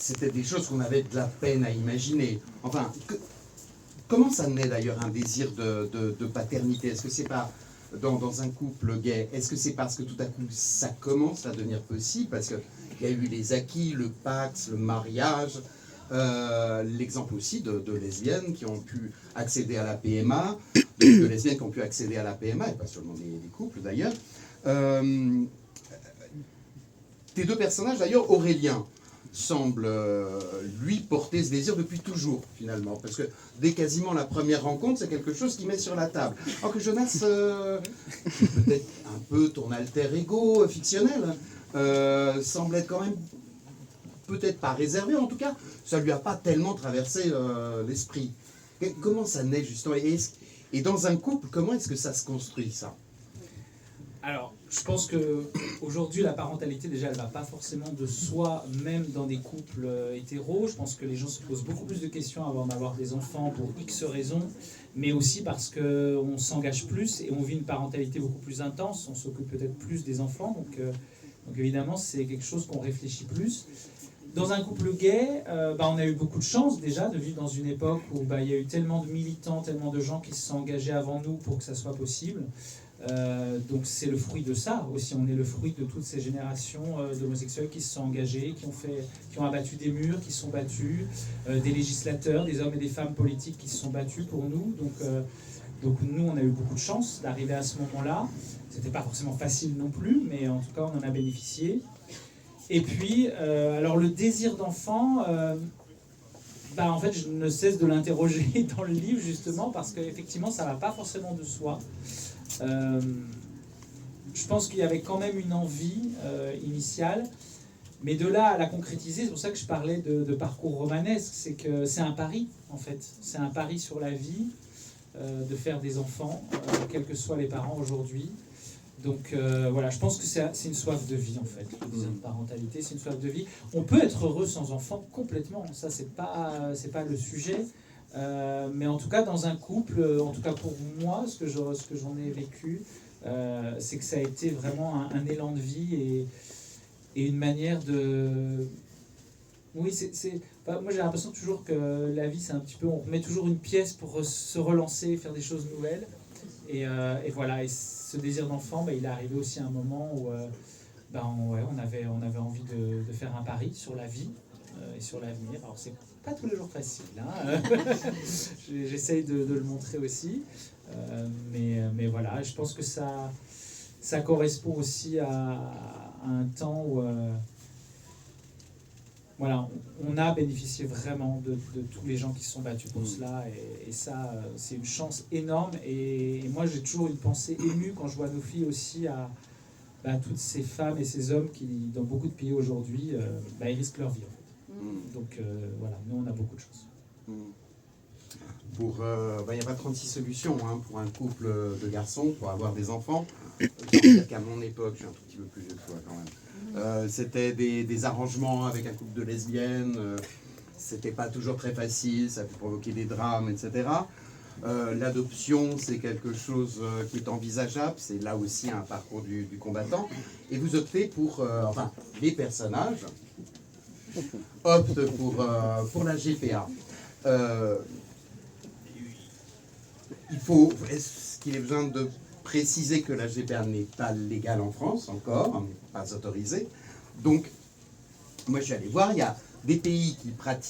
c'était des choses qu'on avait de la peine à imaginer. Enfin, comment ça naît d'ailleurs un désir de paternité? Est-ce que c'est pas dans un couple gay? Est-ce que c'est parce que tout à coup ça commence à devenir possible? Parce qu'il y a eu les acquis, le Pax, le mariage, l'exemple aussi de lesbiennes qui ont pu accéder à la PMA, de lesbiennes qui ont pu accéder à la PMA, et pas seulement des couples d'ailleurs. Tes deux personnages d'ailleurs, Aurélien semble lui porter ce désir depuis toujours finalement, parce que dès quasiment la première rencontre, c'est quelque chose qu'il met sur la table. Alors que Jonas, peut-être un peu ton alter ego fictionnel, semble être quand même peut-être pas réservé, en tout cas, ça lui a pas tellement traversé l'esprit. Comment ça naît justement, et dans un couple, comment est-ce que ça se construit ça? Alors, je pense qu'aujourd'hui, la parentalité, déjà, elle ne va pas forcément de soi, même dans des couples hétéros. Je pense que les gens se posent beaucoup plus de questions avant d'avoir des enfants pour X raisons, mais aussi parce qu'on s'engage plus et on vit une parentalité beaucoup plus intense, on s'occupe peut-être plus des enfants, donc évidemment, c'est quelque chose qu'on réfléchit plus. Dans un couple gay, on a eu beaucoup de chance déjà de vivre dans une époque où il y a eu tellement de militants, tellement de gens qui se sont engagés avant nous pour que ça soit possible. Donc c'est le fruit de ça aussi, on est le fruit de toutes ces générations d'homosexuels qui se sont engagés, qui ont abattu des murs, qui se sont battus, des législateurs, des hommes et des femmes politiques qui se sont battus pour nous. Donc nous, on a eu beaucoup de chance d'arriver à ce moment-là. C'était pas forcément facile non plus, mais en tout cas, on en a bénéficié. Et puis, alors le désir d'enfant, en fait, je ne cesse de l'interroger dans le livre, justement, parce qu'effectivement, ça ne va pas forcément de soi. Je pense qu'il y avait quand même une envie initiale, mais de là à la concrétiser, c'est pour ça que je parlais de parcours romanesque, c'est que c'est un pari, en fait. C'est un pari sur la vie, de faire des enfants, quels que soient les parents aujourd'hui. Donc voilà, je pense que c'est une soif de vie en fait, le désir de parentalité, c'est une soif de vie. On peut être heureux sans enfant complètement, ça c'est pas le sujet, mais en tout cas dans un couple, en tout cas pour moi, ce que j'en ai vécu, c'est que ça a été vraiment un élan de vie et une manière de... Oui, moi j'ai l'impression toujours que la vie c'est un petit peu, on remet toujours une pièce pour se relancer, faire des choses nouvelles. Et voilà, et ce désir d'enfant, il est arrivé aussi à un moment où on avait envie de faire un pari sur la vie et sur l'avenir. Alors c'est pas tous les jours facile, hein. J'essaye de le montrer aussi, mais voilà, je pense que ça correspond aussi à un temps où voilà, on a bénéficié vraiment de tous les gens qui se sont battus pour cela, et ça, c'est une chance énorme. Et moi, j'ai toujours une pensée émue quand je vois nos filles aussi à toutes ces femmes et ces hommes qui, dans beaucoup de pays aujourd'hui, ils risquent leur vie, en fait. Donc voilà, nous, on a beaucoup de chance. Il n'y a pas 36 solutions pour un couple de garçons pour avoir des enfants. Je veux dire qu'à mon époque, je suis un tout petit peu plus vieux que toi quand même. C'était des arrangements avec un couple de lesbiennes, c'était pas toujours très facile, ça peut provoquer des drames, etc. L'adoption, c'est quelque chose qui est envisageable, c'est là aussi un parcours du combattant. Et vous optez pour, les personnages optent pour la GPA. Est-ce qu'il est besoin de préciser que la GPA n'est pas légale en France encore, pas autorisée. Donc, moi je suis allé voir, il y a des pays qui pratiquent